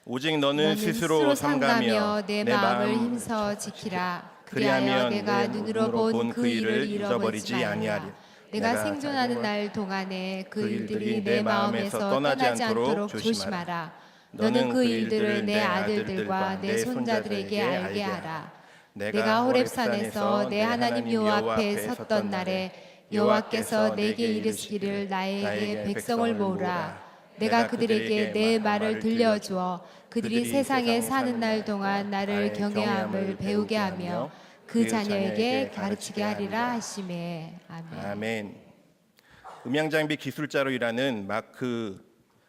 오직 너는 스스로 삼가며 내 마음을 힘써 지키라. 그리하면 내가 눈으로 본 그 일을 잃어버리지 아니하리. 내가 생존하는 살고 날 동안에 그 그 일들이 내 마음에서 떠나지 않도록 조심하라. 너는 그 일들을 내 아들들과 내 손자들에게 알게 하라. 내가 호렙산에서 내 하나님 여호와 앞에 섰던 날에 여호와께서 내게 이르시기를 나에게 백성을 모으라. 내가 그들에게 내 말을 들려주어 그들이 세상에 사는 날 동안 나를 경외함을 배우게 하며 그 자녀에게 가르치게 하리라 하시매. 아멘. 아멘. 음향장비 기술자로 일하는 마크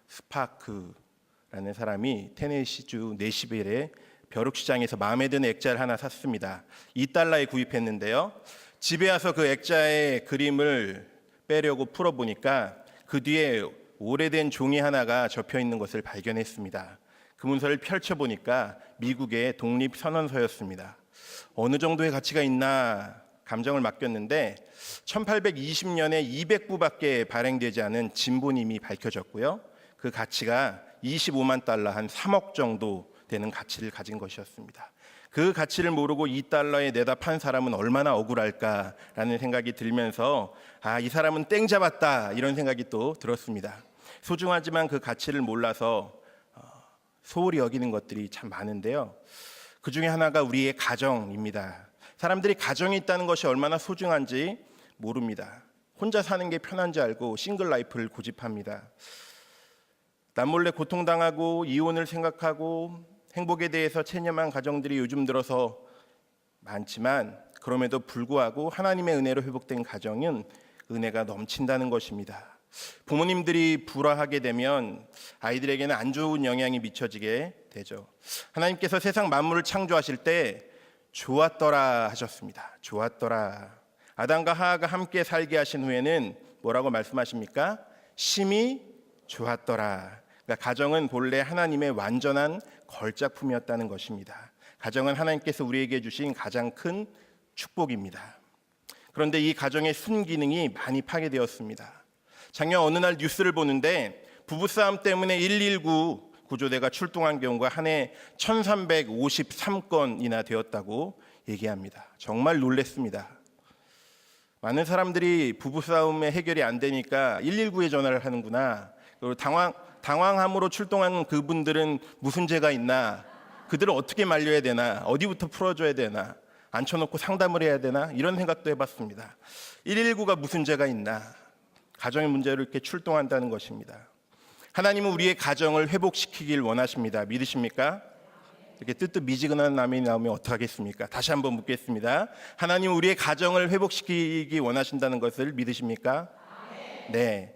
스파크라는 사람이 테네시주 내시빌의 벼룩시장에서 마음에 드는 액자를 하나 샀습니다. $2에 구입했는데요. 집에 와서 그 액자의 그림을 빼려고 풀어보니까 그 뒤에 오래된 종이 하나가 접혀 있는 것을 발견했습니다. 그 문서를 펼쳐보니까 미국의 독립선언서였습니다. 어느 정도의 가치가 있나 감정을 맡겼는데 1820년에 200부밖에 발행되지 않은 진본임이 밝혀졌고요. 그 가치가 $25만, 한 3억 정도 되는 가치를 가진 것이었습니다. 그 가치를 모르고 $2에 내다 판 사람은 얼마나 억울할까라는 생각이 들면서 이 사람은 땡 잡았다 이런 생각이 또 들었습니다. 소중하지만 그 가치를 몰라서 소홀히 여기는 것들이 참 많은데요. 그 중에 하나가 우리의 가정입니다. 사람들이 가정이 있다는 것이 얼마나 소중한지 모릅니다. 혼자 사는 게 편한지 알고 싱글 라이프를 고집합니다. 남몰래 고통당하고 이혼을 생각하고 행복에 대해서 체념한 가정들이 요즘 들어서 많지만 그럼에도 불구하고 하나님의 은혜로 회복된 가정은 은혜가 넘친다는 것입니다. 부모님들이 불화하게 되면 아이들에게는 안 좋은 영향이 미쳐지게 되죠. 하나님께서 세상 만물을 창조하실 때 좋았더라 하셨습니다. 좋았더라. 아담과 하와가 함께 살게 하신 후에는 뭐라고 말씀하십니까? 심히 좋았더라. 그러니까 가정은 본래 하나님의 완전한 걸작품이었다는 것입니다. 가정은 하나님께서 우리에게 주신 가장 큰 축복입니다. 그런데 이 가정의 순기능이 많이 파괴되었습니다. 작년 어느 날 뉴스를 보는데 부부싸움 때문에 119 구조대가 출동한 경우가 한 해 1353건이나 되었다고 얘기합니다. 정말 놀랐습니다. 많은 사람들이 부부싸움의 해결이 안 되니까 119에 전화를 하는구나. 그리고 당황함으로 출동한 그분들은 무슨 죄가 있나, 그들을 어떻게 말려야 되나, 어디부터 풀어줘야 되나, 앉혀놓고 상담을 해야 되나, 이런 생각도 해봤습니다. 119가 무슨 죄가 있나, 가정의 문제로 이렇게 출동한다는 것입니다. 하나님은 우리의 가정을 회복시키길 원하십니다. 믿으십니까? 이렇게 뜨뜻미지근한 아멘이 나오면 어떡하겠습니까? 다시 한번 묻겠습니다. 하나님은 우리의 가정을 회복시키기 원하신다는 것을 믿으십니까? 네.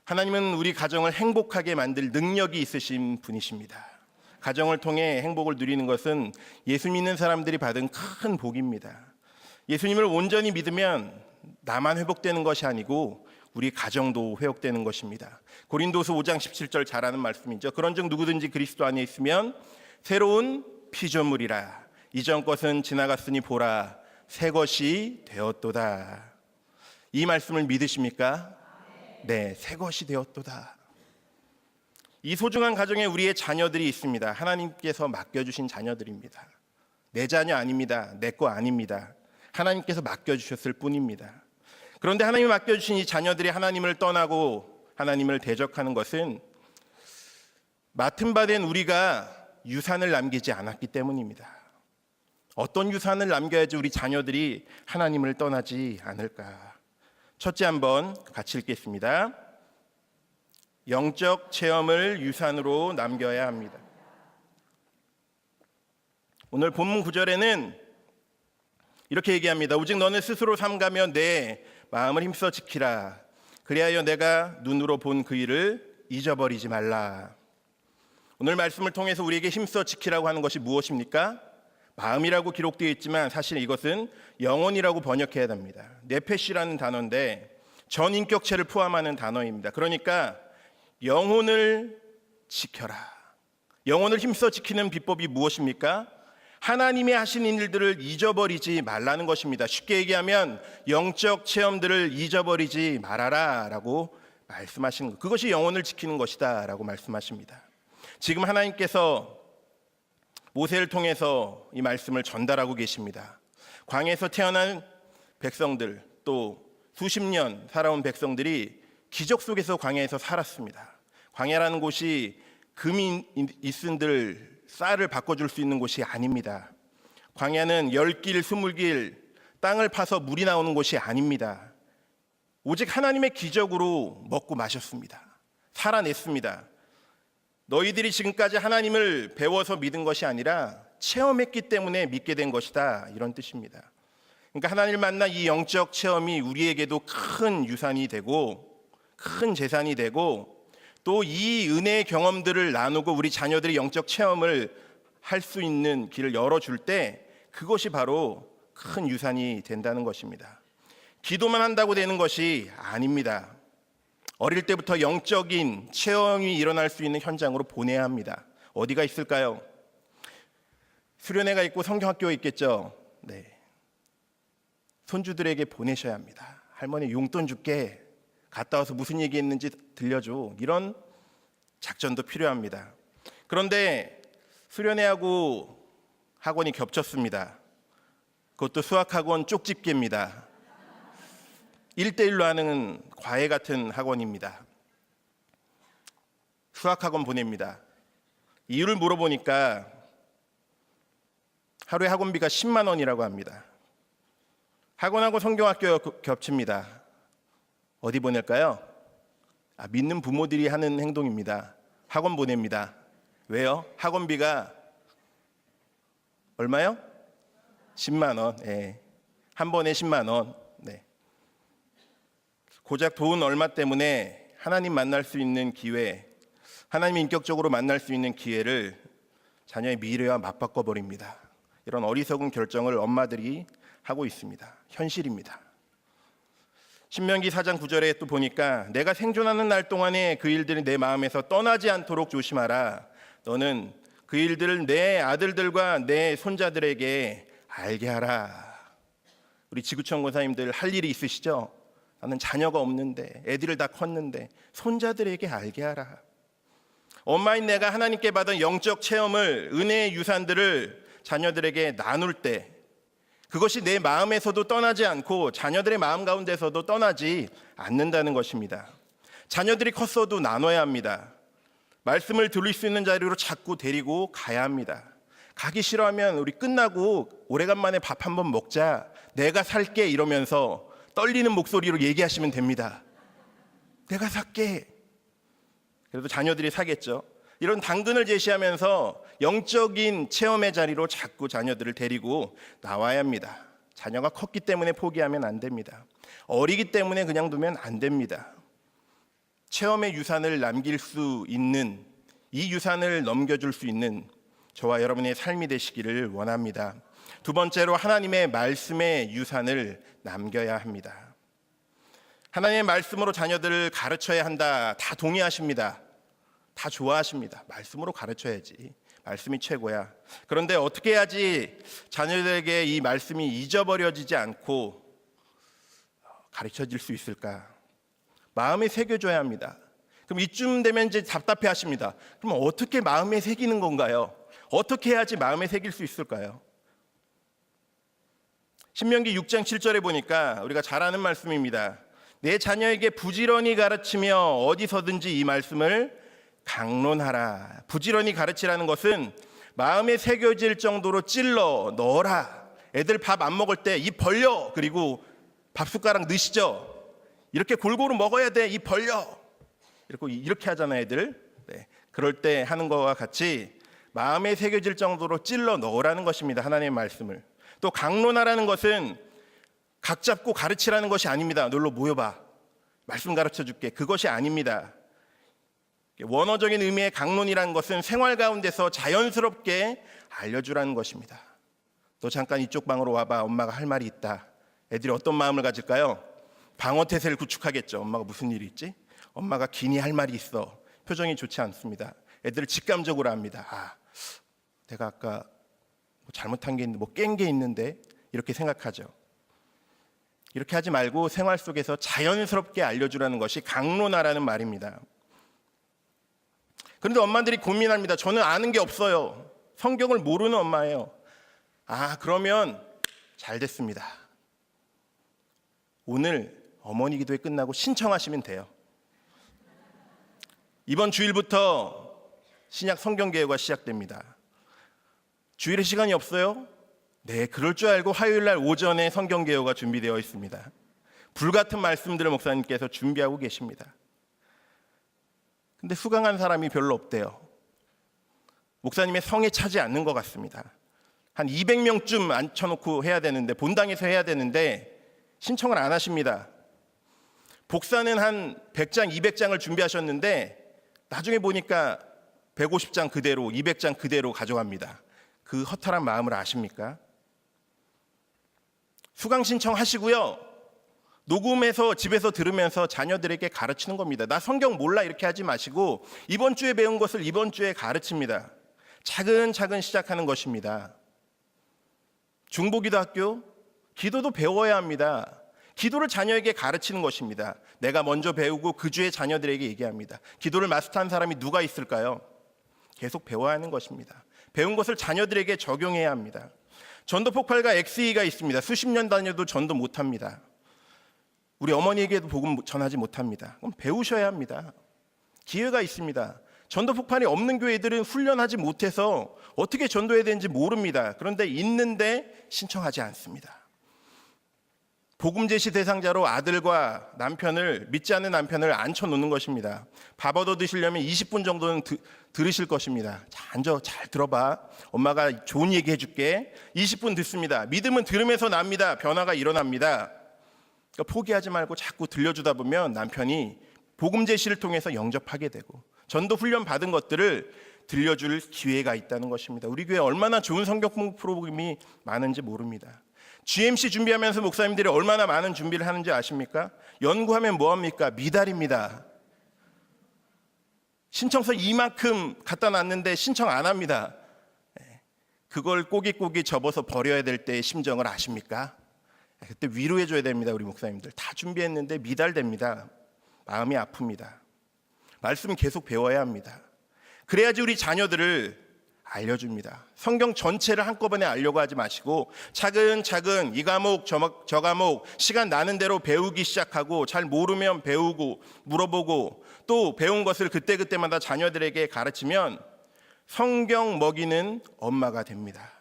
하나님은 우리 가정을 행복하게 만들 능력이 있으신 분이십니다. 가정을 통해 행복을 누리는 것은 예수 믿는 사람들이 받은 큰 복입니다. 예수님을 온전히 믿으면 나만 회복되는 것이 아니고 우리 가정도 회복되는 것입니다. 고린도서 5장 17절 잘 아는 말씀이죠. 그런즉 누구든지 그리스도 안에 있으면 새로운 피조물이라. 이전 것은 지나갔으니 보라 새 것이 되었도다. 이 말씀을 믿으십니까? 네, 새 것이 되었도다. 이 소중한 가정에 우리의 자녀들이 있습니다. 하나님께서 맡겨주신 자녀들입니다. 내 자녀 아닙니다. 내 거 아닙니다. 하나님께서 맡겨주셨을 뿐입니다. 그런데 하나님이 맡겨주신 이 자녀들이 하나님을 떠나고 하나님을 대적하는 것은 맡은 바 된 우리가 유산을 남기지 않았기 때문입니다. 어떤 유산을 남겨야지 우리 자녀들이 하나님을 떠나지 않을까? 첫째, 한번 같이 읽겠습니다. 영적 체험을 유산으로 남겨야 합니다. 오늘 본문 9절에는 이렇게 얘기합니다. 오직 너는 스스로 삼가며 내 마음을 힘써 지키라. 그리하여 내가 눈으로 본 그 일을 잊어버리지 말라. 오늘 말씀을 통해서 우리에게 힘써 지키라고 하는 것이 무엇입니까? 마음이라고 기록되어 있지만 사실 이것은 영혼이라고 번역해야 됩니다. 네페시라는 단어인데 전인격체를 포함하는 단어입니다. 그러니까 영혼을 지켜라. 영혼을 힘써 지키는 비법이 무엇입니까? 하나님이 하신 일들을 잊어버리지 말라는 것입니다. 쉽게 얘기하면 영적 체험들을 잊어버리지 말아라 라고 말씀하시는 것, 그것이 영혼을 지키는 것이다 라고 말씀하십니다. 지금 하나님께서 모세를 통해서 이 말씀을 전달하고 계십니다. 광야에서 태어난 백성들, 또 수십 년 살아온 백성들이 기적 속에서 광야에서 살았습니다. 광야라는 곳이 금이 있은들 쌀을 바꿔줄 수 있는 곳이 아닙니다. 광야는 10길, 20길 땅을 파서 물이 나오는 곳이 아닙니다. 오직 하나님의 기적으로 먹고 마셨습니다. 살아냈습니다. 너희들이 지금까지 하나님을 배워서 믿은 것이 아니라 체험했기 때문에 믿게 된 것이다, 이런 뜻입니다. 그러니까 하나님을 만난 이 영적 체험이 우리에게도 큰 유산이 되고 큰 재산이 되고, 또 이 은혜의 경험들을 나누고 우리 자녀들이 영적 체험을 할 수 있는 길을 열어줄 때 그것이 바로 큰 유산이 된다는 것입니다. 기도만 한다고 되는 것이 아닙니다. 어릴 때부터 영적인 체험이 일어날 수 있는 현장으로 보내야 합니다. 어디가 있을까요? 수련회가 있고 성경학교가 있겠죠. 네. 손주들에게 보내셔야 합니다. 할머니 용돈 줄게, 갔다 와서 무슨 얘기했는지 들려줘, 이런 작전도 필요합니다. 그런데 수련회하고 학원이 겹쳤습니다. 그것도 수학학원 쪽집게입니다. 1대1로 하는 과외 같은 학원입니다. 수학학원 보냅니다. 이유를 물어보니까 하루에 학원비가 10만 원이라고 합니다. 학원하고 성경학교가 겹칩니다. 어디 보낼까요? 믿는 부모들이 하는 행동입니다. 학원 보냅니다. 왜요? 학원비가 얼마요? 10만 원. 예. 한 번에 10만 원. 네. 고작 돈 얼마 때문에 하나님 만날 수 있는 기회, 하나님 인격적으로 만날 수 있는 기회를 자녀의 미래와 맞바꿔 버립니다. 이런 어리석은 결정을 엄마들이 하고 있습니다. 현실입니다. 신명기 4장 9절에 또 보니까 내가 생존하는 날 동안에 그 일들이 내 마음에서 떠나지 않도록 조심하라. 너는 그 일들을 내 아들들과 내 손자들에게 알게 하라. 우리 지구촌 권사님들 할 일이 있으시죠? 나는 자녀가 없는데, 애들을 다 컸는데 손자들에게 알게 하라. 엄마인 내가 하나님께 받은 영적 체험을, 은혜의 유산들을 자녀들에게 나눌 때 그것이 내 마음에서도 떠나지 않고 자녀들의 마음 가운데서도 떠나지 않는다는 것입니다. 자녀들이 컸어도 나눠야 합니다. 말씀을 들을 수 있는 자리로 자꾸 데리고 가야 합니다. 가기 싫어하면 우리 끝나고 오래간만에 밥 한번 먹자, 내가 살게, 이러면서 떨리는 목소리로 얘기하시면 됩니다. 내가 살게. 그래도 자녀들이 사겠죠. 이런 당근을 제시하면서 영적인 체험의 자리로 자꾸 자녀들을 데리고 나와야 합니다. 자녀가 컸기 때문에 포기하면 안 됩니다. 어리기 때문에 그냥 두면 안 됩니다. 체험의 유산을 남길 수 있는, 이 유산을 넘겨줄 수 있는 저와 여러분의 삶이 되시기를 원합니다. 두 번째로 하나님의 말씀의 유산을 남겨야 합니다. 하나님의 말씀으로 자녀들을 가르쳐야 한다, 다 동의하십니다. 다 좋아하십니다. 말씀으로 가르쳐야지, 말씀이 최고야. 그런데 어떻게 해야지 자녀들에게 이 말씀이 잊어버려지지 않고 가르쳐질 수 있을까? 마음에 새겨줘야 합니다. 그럼 이쯤 되면 이제 답답해 하십니다. 그럼 어떻게 마음에 새기는 건가요? 어떻게 해야지 마음에 새길 수 있을까요? 신명기 6장 7절에 보니까 우리가 잘 아는 말씀입니다. 내 자녀에게 부지런히 가르치며 어디서든지 이 말씀을 강론하라. 부지런히 가르치라는 것은 마음에 새겨질 정도로 찔러 넣어라. 애들 밥 안 먹을 때 입 벌려. 그리고 밥 숟가락 넣으시죠. 이렇게 골고루 먹어야 돼. 입 벌려. 이렇게 하잖아요, 애들. 네. 그럴 때 하는 것과 같이 마음에 새겨질 정도로 찔러 넣으라는 것입니다. 하나님의 말씀을. 또 강론하라는 것은 각 잡고 가르치라는 것이 아닙니다. 놀러 모여봐, 말씀 가르쳐 줄게, 그것이 아닙니다. 원어적인 의미의 강론이라는 것은 생활 가운데서 자연스럽게 알려주라는 것입니다. 너 잠깐 이쪽 방으로 와봐, 엄마가 할 말이 있다. 애들이 어떤 마음을 가질까요? 방어태세를 구축하겠죠. 엄마가 무슨 일이 있지? 엄마가 기니 할 말이 있어. 표정이 좋지 않습니다. 애들을 직감적으로 합니다. 내가 아까 잘못한 게 있는데, 깬 게 있는데, 이렇게 생각하죠. 이렇게 하지 말고 생활 속에서 자연스럽게 알려주라는 것이 강론하라는 말입니다. 그런데 엄마들이 고민합니다. 저는 아는 게 없어요. 성경을 모르는 엄마예요. 그러면 잘 됐습니다. 오늘 어머니 기도회 끝나고 신청하시면 돼요. 이번 주일부터 신약 성경개혁가 시작됩니다. 주일에 시간이 없어요? 네, 그럴 줄 알고 화요일날 오전에 성경개혁가 준비되어 있습니다. 불같은 말씀들을 목사님께서 준비하고 계십니다. 근데 수강한 사람이 별로 없대요. 목사님의 성에 차지 않는 것 같습니다. 한 200명쯤 앉혀놓고 해야 되는데, 본당에서 해야 되는데 신청을 안 하십니다. 복사는 한 100장, 200장을 준비하셨는데 나중에 보니까 150장 그대로, 200장 그대로 가져갑니다. 그 허탈한 마음을 아십니까? 수강 신청하시고요. 녹음해서 집에서 들으면서 자녀들에게 가르치는 겁니다. 나 성경 몰라 이렇게 하지 마시고 이번 주에 배운 것을 이번 주에 가르칩니다. 차근차근 시작하는 것입니다. 중보기도학교, 기도도 배워야 합니다. 기도를 자녀에게 가르치는 것입니다. 내가 먼저 배우고 그 주에 자녀들에게 얘기합니다. 기도를 마스터한 사람이 누가 있을까요? 계속 배워야 하는 것입니다. 배운 것을 자녀들에게 적용해야 합니다. 전도 폭발과 XE가 있습니다. 수십 년 다녀도 전도 못합니다. 우리 어머니에게도 복음 전하지 못합니다. 그럼 배우셔야 합니다. 기회가 있습니다. 전도 폭발이 없는 교회들은 훈련하지 못해서 어떻게 전도해야 되는지 모릅니다. 그런데 있는데 신청하지 않습니다. 복음 제시 대상자로 아들과 남편을, 믿지 않는 남편을 앉혀놓는 것입니다. 밥 얻어 드시려면 20분 정도는 들으실 것입니다. 자, 앉아, 잘 들어봐. 엄마가 좋은 얘기 해줄게. 20분 듣습니다. 믿음은 들으면서 납니다. 변화가 일어납니다. 그러니까 포기하지 말고 자꾸 들려주다 보면 남편이 복음 제시를 통해서 영접하게 되고 전도 훈련 받은 것들을 들려줄 기회가 있다는 것입니다. 우리 교회 얼마나 좋은 성경 공부 프로그램이 많은지 모릅니다. GMC 준비하면서 목사님들이 얼마나 많은 준비를 하는지 아십니까? 연구하면 뭐합니까? 미달입니다. 신청서 이만큼 갖다 놨는데 신청 안 합니다. 그걸 꼬깃꼬깃 접어서 버려야 될 때의 심정을 아십니까? 그때 위로해 줘야 됩니다. 우리 목사님들 다 준비했는데 미달됩니다. 마음이 아픕니다. 말씀 계속 배워야 합니다. 그래야지 우리 자녀들을 알려줍니다. 성경 전체를 한꺼번에 알려고 하지 마시고 차근차근 이 과목 저 과목 시간 나는 대로 배우기 시작하고 잘 모르면 배우고 물어보고 또 배운 것을 그때그때마다 자녀들에게 가르치면 성경 먹이는 엄마가 됩니다.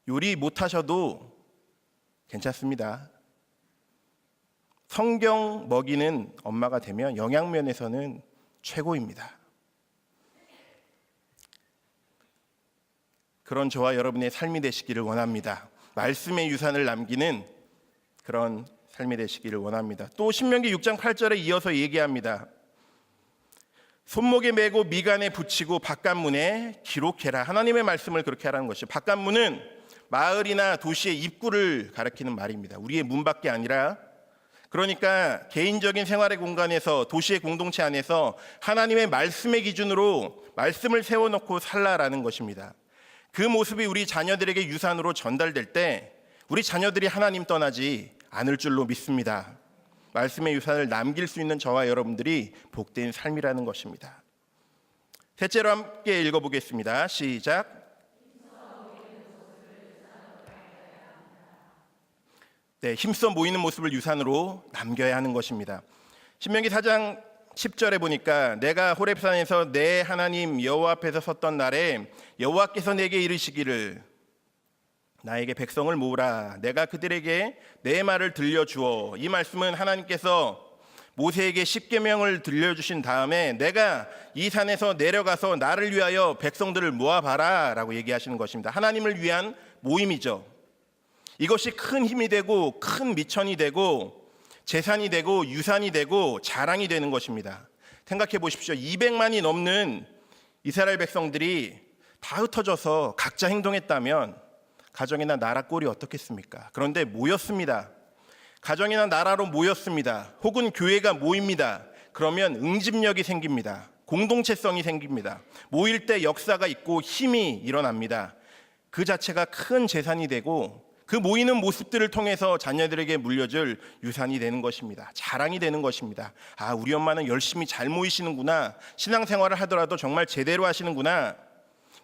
요리 못하셔도 괜찮습니다. 성경 먹이는 엄마가 되면 영양면에서는 최고입니다. 그런 저와 여러분의 삶이 되시기를 원합니다. 말씀의 유산을 남기는 그런 삶이 되시기를 원합니다. 또 신명기 6장 8절에 이어서 얘기합니다. 손목에 메고 미간에 붙이고 바깥문에 기록해라. 하나님의 말씀을 그렇게 하라는 것이죠. 바깥문은 마을이나 도시의 입구를 가리키는 말입니다. 우리의 문밖에 아니라, 그러니까 개인적인 생활의 공간에서 도시의 공동체 안에서 하나님의 말씀의 기준으로 말씀을 세워놓고 살라라는 것입니다. 그 모습이 우리 자녀들에게 유산으로 전달될 때 우리 자녀들이 하나님 떠나지 않을 줄로 믿습니다. 말씀의 유산을 남길 수 있는 저와 여러분들이 복된 삶이라는 것입니다. 셋째로 함께 읽어보겠습니다. 시작. 네, 힘써 모이는 모습을 유산으로 남겨야 하는 것입니다. 신명기 4장 10절에 보니까 내가 호렙산에서 내 하나님 여호와 앞에서 섰던 날에 여호와께서 내게 이르시기를 나에게 백성을 모으라. 내가 그들에게 내 말을 들려주어. 이 말씀은 하나님께서 모세에게 십계명을 들려주신 다음에 내가 이 산에서 내려가서 나를 위하여 백성들을 모아봐라 라고 얘기하시는 것입니다. 하나님을 위한 모임이죠. 이것이 큰 힘이 되고 큰 미천이 되고 재산이 되고 유산이 되고 자랑이 되는 것입니다. 생각해 보십시오. 200만이 넘는 이스라엘 백성들이 다 흩어져서 각자 행동했다면 가정이나 나라 꼴이 어떻겠습니까? 그런데 모였습니다. 가정이나 나라로 모였습니다. 혹은 교회가 모입니다. 그러면 응집력이 생깁니다. 공동체성이 생깁니다. 모일 때 역사가 있고 힘이 일어납니다. 그 자체가 큰 재산이 되고 그 모이는 모습들을 통해서 자녀들에게 물려줄 유산이 되는 것입니다. 자랑이 되는 것입니다. 아, 우리 엄마는 열심히 잘 모이시는구나. 신앙생활을 하더라도 정말 제대로 하시는구나.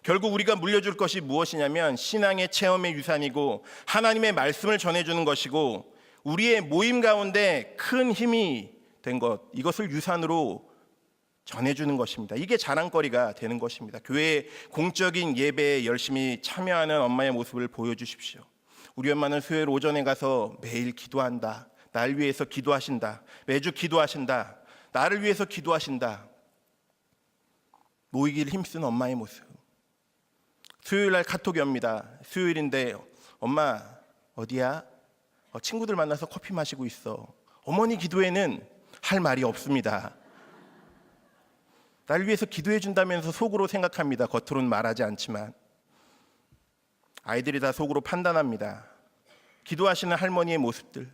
결국 우리가 물려줄 것이 무엇이냐면 신앙의 체험의 유산이고 하나님의 말씀을 전해주는 것이고 우리의 모임 가운데 큰 힘이 된 것, 이것을 유산으로 전해주는 것입니다. 이게 자랑거리가 되는 것입니다. 교회 공적인 예배에 열심히 참여하는 엄마의 모습을 보여주십시오. 우리 엄마는 수요일 오전에 가서 매일 기도한다. 날 위해서 기도하신다. 매주 기도하신다. 나를 위해서 기도하신다. 모이기를 힘쓴 엄마의 모습. 수요일 날 카톡이 옵니다. 수요일인데 엄마 어디야? 친구들 만나서 커피 마시고 있어. 어머니 기도에는 할 말이 없습니다. 날 위해서 기도해 준다면서 속으로 생각합니다. 겉으로는 말하지 않지만 아이들이 다 속으로 판단합니다. 기도하시는 할머니의 모습들,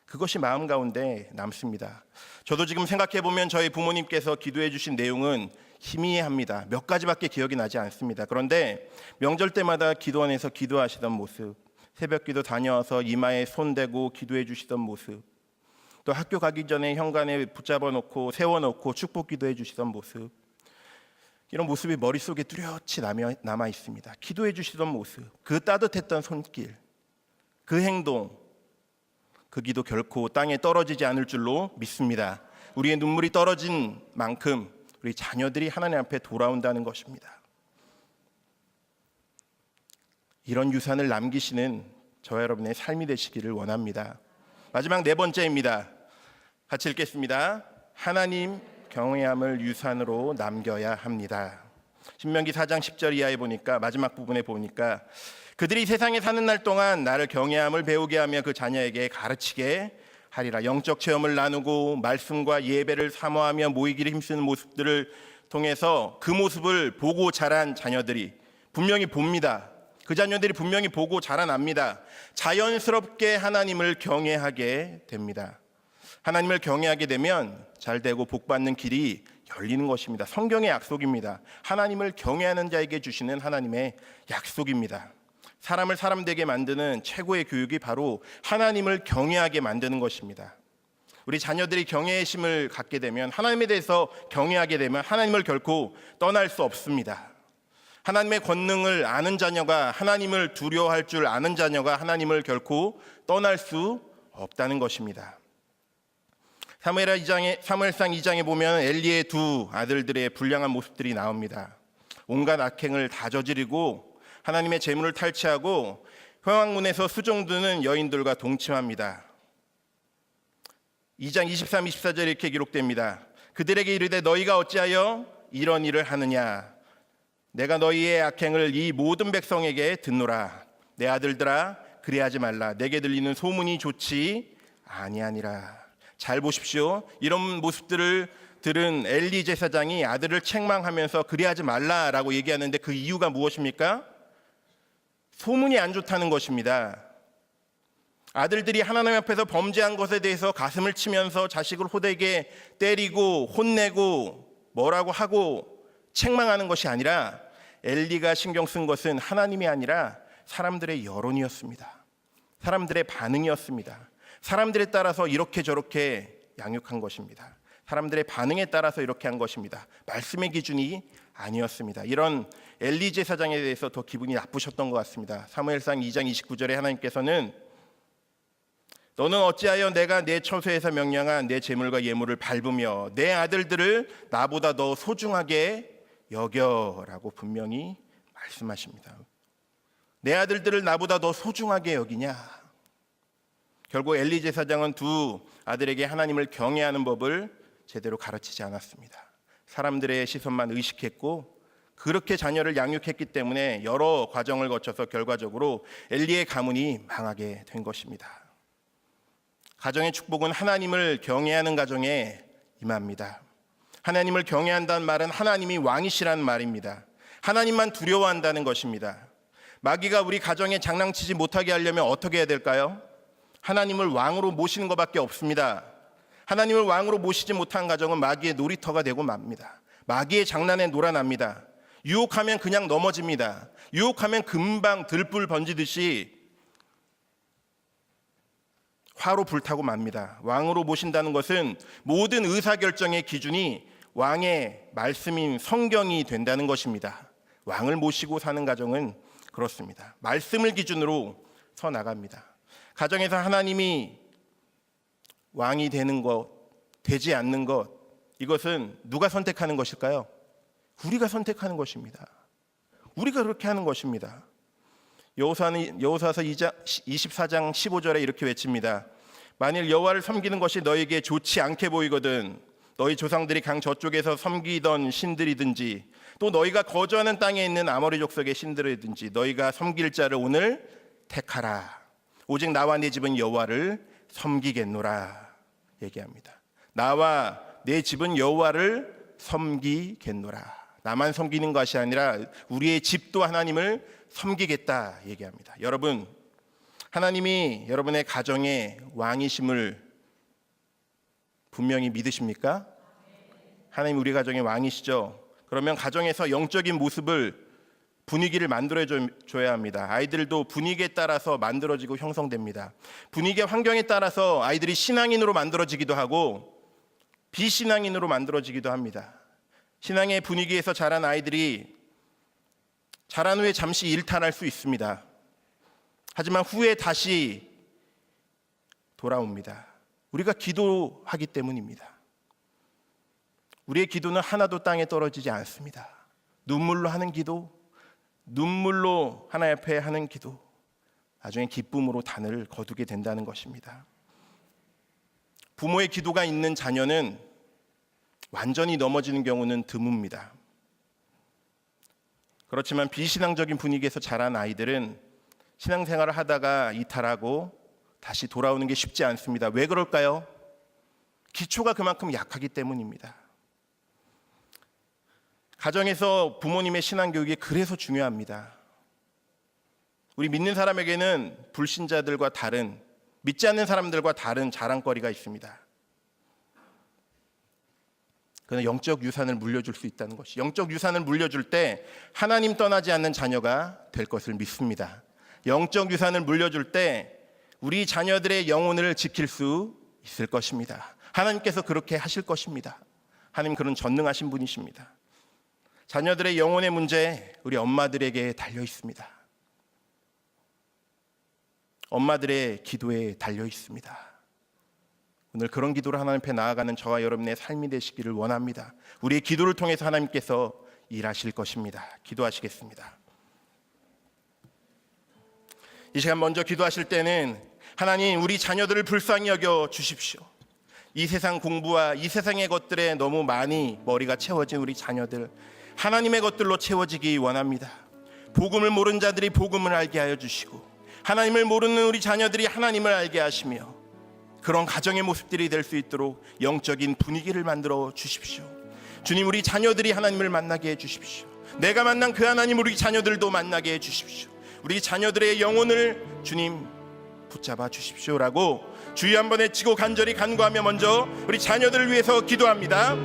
그것이 마음 가운데 남습니다. 저도 지금 생각해 보면 저희 부모님께서 기도해 주신 내용은 희미합니다. 몇 가지밖에 기억이 나지 않습니다. 그런데 명절 때마다 기도원에서 기도하시던 모습, 새벽기도 다녀와서 이마에 손 대고 기도해 주시던 모습, 또 학교 가기 전에 현관에 붙잡아 놓고 세워놓고 축복 기도해 주시던 모습, 이런 모습이 머릿속에 뚜렷이 남아 있습니다. 기도해 주시던 모습, 그 따뜻했던 손길, 그 행동, 그 기도 결코 땅에 떨어지지 않을 줄로 믿습니다. 우리의 눈물이 떨어진 만큼 우리 자녀들이 하나님 앞에 돌아온다는 것입니다. 이런 유산을 남기시는 저와 여러분의 삶이 되시기를 원합니다. 마지막 네 번째입니다. 같이 읽겠습니다. 하나님 경외함을 유산으로 남겨야 합니다. 신명기 4장 10절 이하에 보니까, 마지막 부분에 보니까 그들이 세상에 사는 날 동안 나를 경외함을 배우게 하며 그 자녀에게 가르치게 하리라. 영적 체험을 나누고 말씀과 예배를 사모하며 모이기를 힘쓰는 모습들을 통해서 그 모습을 보고 자란 자녀들이 분명히 봅니다. 그 자녀들이 분명히 보고 자라납니다. 자연스럽게 하나님을 경외하게 됩니다. 하나님을 경외하게 되면 잘되고 복받는 길이 열리는 것입니다. 성경의 약속입니다. 하나님을 경외하는 자에게 주시는 하나님의 약속입니다. 사람을 사람 되게 만드는 최고의 교육이 바로 하나님을 경외하게 만드는 것입니다. 우리 자녀들이 경외의 심을 갖게 되면, 하나님에 대해서 경외하게 되면 하나님을 결코 떠날 수 없습니다. 하나님의 권능을 아는 자녀가, 하나님을 두려워할 줄 아는 자녀가 하나님을 결코 떠날 수 없다는 것입니다. 사무엘상 2장에 보면 엘리의 두 아들들의 불량한 모습들이 나옵니다. 온갖 악행을 다 저지르고 하나님의 재물을 탈취하고 회왕문에서 수종드는 여인들과 동침합니다. 2장 23, 24절에 이렇게 기록됩니다. 그들에게 이르되 너희가 어찌하여 이런 일을 하느냐? 내가 너희의 악행을 이 모든 백성에게 듣노라. 내 아들들아, 그리하지 말라. 내게 들리는 소문이 좋지 아니하니라. 잘 보십시오. 이런 모습들을 들은 엘리 제사장이 아들을 책망하면서 그리하지 말라라고 얘기하는데 그 이유가 무엇입니까? 소문이 안 좋다는 것입니다. 아들들이 하나님 앞에서 범죄한 것에 대해서 가슴을 치면서 자식을 호되게 때리고 혼내고 뭐라고 하고 책망하는 것이 아니라, 엘리가 신경 쓴 것은 하나님이 아니라 사람들의 여론이었습니다. 사람들의 반응이었습니다. 사람들에 따라서 이렇게 저렇게 양육한 것입니다. 사람들의 반응에 따라서 이렇게 한 것입니다. 말씀의 기준이 아니었습니다. 이런 엘리 제사장에 대해서 더 기분이 나쁘셨던 것 같습니다. 사무엘상 2장 29절에 하나님께서는 너는 어찌하여 내가 내 처소에서 명령한 내 재물과 예물을 밟으며 내 아들들을 나보다 더 소중하게 여겨라고 분명히 말씀하십니다. 내 아들들을 나보다 더 소중하게 여기냐? 결국 엘리 제사장은 두 아들에게 하나님을 경외하는 법을 제대로 가르치지 않았습니다. 사람들의 시선만 의식했고 그렇게 자녀를 양육했기 때문에 여러 과정을 거쳐서 결과적으로 엘리의 가문이 망하게 된 것입니다. 가정의 축복은 하나님을 경외하는 가정에 임합니다. 하나님을 경외한다는 말은 하나님이 왕이시라는 말입니다. 하나님만 두려워한다는 것입니다. 마귀가 우리 가정에 장난치지 못하게 하려면 어떻게 해야 될까요? 하나님을 왕으로 모시는 것밖에 없습니다. 하나님을 왕으로 모시지 못한 가정은 마귀의 놀이터가 되고 맙니다. 마귀의 장난에 놀아납니다. 유혹하면 그냥 넘어집니다. 유혹하면 금방 들불 번지듯이 화로 불타고 맙니다. 왕으로 모신다는 것은 모든 의사결정의 기준이 왕의 말씀인 성경이 된다는 것입니다. 왕을 모시고 사는 가정은 그렇습니다. 말씀을 기준으로 서 나갑니다. 가정에서 하나님이 왕이 되는 것, 되지 않는 것, 이것은 누가 선택하는 것일까요? 우리가 선택하는 것입니다. 우리가 그렇게 하는 것입니다. 여호수아서 24장 15절에 이렇게 외칩니다. 만일 여호와를 섬기는 것이 너에게 좋지 않게 보이거든 너희 조상들이 강 저쪽에서 섬기던 신들이든지 또 너희가 거주하는 땅에 있는 아모리 족속의 신들이든지 너희가 섬길 자를 오늘 택하라. 오직 나와 내 집은 여호와를 섬기겠노라 얘기합니다. 나와 내 집은 여호와를 섬기겠노라. 나만 섬기는 것이 아니라 우리의 집도 하나님을 섬기겠다 얘기합니다. 여러분, 하나님이 여러분의 가정의 왕이심을 분명히 믿으십니까? 하나님 우리 가정의 왕이시죠. 그러면 가정에서 영적인 모습을 분위기를 만들어줘야 합니다. 아이들도 분위기에 따라서 만들어지고 형성됩니다. 분위기와 환경에 따라서 아이들이 신앙인으로 만들어지기도 하고 비신앙인으로 만들어지기도 합니다. 신앙의 분위기에서 자란 아이들이 자란 후에 잠시 일탈할 수 있습니다. 하지만 후에 다시 돌아옵니다. 우리가 기도하기 때문입니다. 우리의 기도는 하나도 땅에 떨어지지 않습니다. 눈물로 하는 기도, 눈물로 하나님 앞에 하는 기도, 나중에 기쁨으로 단을 거두게 된다는 것입니다. 부모의 기도가 있는 자녀는 완전히 넘어지는 경우는 드뭅니다. 그렇지만 비신앙적인 분위기에서 자란 아이들은 신앙생활을 하다가 이탈하고 다시 돌아오는 게 쉽지 않습니다. 왜 그럴까요? 기초가 그만큼 약하기 때문입니다. 가정에서 부모님의 신앙교육이 그래서 중요합니다. 우리 믿는 사람에게는 불신자들과 다른, 믿지 않는 사람들과 다른 자랑거리가 있습니다. 그는 영적 유산을 물려줄 수 있다는 것이, 영적 유산을 물려줄 때 하나님 떠나지 않는 자녀가 될 것을 믿습니다. 영적 유산을 물려줄 때 우리 자녀들의 영혼을 지킬 수 있을 것입니다. 하나님께서 그렇게 하실 것입니다. 하나님 그런 전능하신 분이십니다. 자녀들의 영혼의 문제 우리 엄마들에게 달려 있습니다. 엄마들의 기도에 달려 있습니다. 오늘 그런 기도를 하나님 앞에 나아가는 저와 여러분의 삶이 되시기를 원합니다. 우리의 기도를 통해서 하나님께서 일하실 것입니다. 기도하시겠습니다. 이 시간 먼저 기도하실 때는 하나님 우리 자녀들을 불쌍히 여겨 주십시오. 이 세상 공부와 이 세상의 것들에 너무 많이 머리가 채워진 우리 자녀들, 하나님의 것들로 채워지기 원합니다. 복음을 모르는 자들이 복음을 알게 하여 주시고 하나님을 모르는 우리 자녀들이 하나님을 알게 하시며 그런 가정의 모습들이 될 수 있도록 영적인 분위기를 만들어 주십시오. 주님, 우리 자녀들이 하나님을 만나게 해 주십시오. 내가 만난 그 하나님 우리 자녀들도 만나게 해 주십시오. 우리 자녀들의 영혼을 주님 붙잡아 주십시오라고 주여 한번 외치고 간절히 간구하며 먼저 우리 자녀들을 위해서 기도합니다.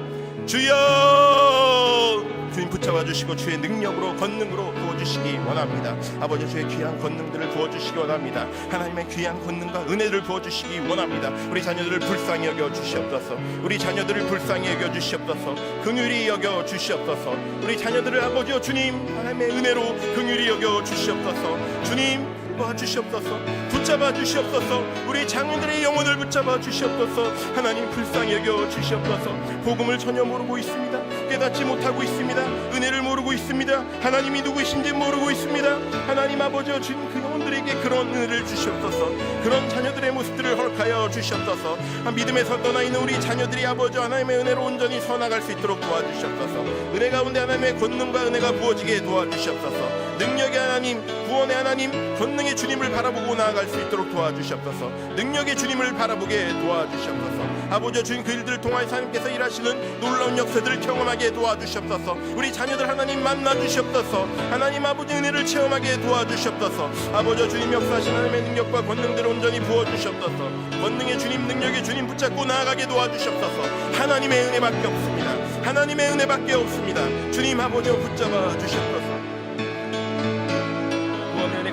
주여, 주님 붙잡아 주시고 주의 능력으로 권능으로 부어주시기 원합니다. 아버지, 주의 귀한 권능들을 부어주시기 원합니다. 하나님의 귀한 권능과 은혜를 부어주시기 원합니다. 우리 자녀들을 불쌍히 여겨 주시옵소서. 우리 자녀들을 불쌍히 여겨 주시옵소서. 긍휼히 여겨 주시옵소서. 우리 자녀들을 아버지여 주님 하나님의 은혜로 긍휼히 여겨 주시옵소서. 주님 도와주시옵소서. 붙잡아 주시옵소서. 우리 장인들의 영혼을 붙잡아 주시옵소서. 하나님 불쌍히 여겨 주시옵소서. 복음을 전혀 모르고 있습니다. 깨닫지 못하고 있습니다. 은혜를 모르고 있습니다. 하나님이 누구이신지 모르고 있습니다. 하나님 아버지여 주님 그 영혼들에게 그런 은혜를 주시옵소서. 그런 자녀들의 모습들을 허락하여 주시옵소서. 믿음에서 떠나 있는 우리 자녀들이 아버지 하나님의 은혜로 온전히 서나갈 수 있도록 도와주시옵소서. 은혜 가운데 하나님의 권능과 은혜가 부어지게 도와주시옵소서. 능력의 하나님, 구원의 하나님, 권능의 주님을 바라보고 나아갈 수 있도록 도와주시옵소서. 능력의 주님을 바라보게 도와주시옵소서. 아버지 주님 그 일들을 통하여 하나님께서 일하시는 놀라운 역사들을 경험하게 도와주시옵소서. 우리 자녀들 하나님 만나 주시옵소서. 하나님 아버지 은혜를 체험하게 도와주시옵소서. 아버지 주님 역사하신 하나님의 능력과 권능들을 온전히 부어주시옵소서. 권능의 주님, 능력의 주님 붙잡고 나아가게 도와주시옵소서. 하나님의 은혜밖에 없습니다. 하나님의 은혜밖에 없습니다. 주님 아버지 붙잡아 주시옵소서.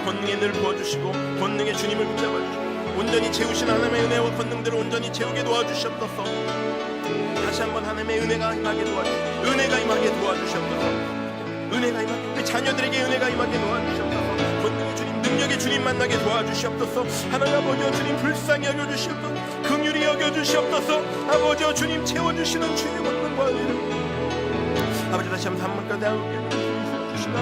권능의 늘 부어주시고 권능의 주님을 붙잡아 주시고 온전히 채우신 하나님의 은혜와 권능들을 온전히 채우게 도와주시옵소서. 다시 한번 하나님의 은혜가 임하게 도와주시옵소서. 은혜가 임하게 도와주시옵소서. 은혜가 임하게, 우리 자녀들에게 은혜가 임하게 도와주시옵소서. 권능의 주님, 능력의 주님 만나게 도와주시옵소서. 하나님 아버지여 주님 불쌍히 여겨주시옵소서. 긍휼히 여겨주시옵소서. 아버지여 주님 채워주시는 주의 권능과 은혜를 아버지 다시 한번 가운데 주시는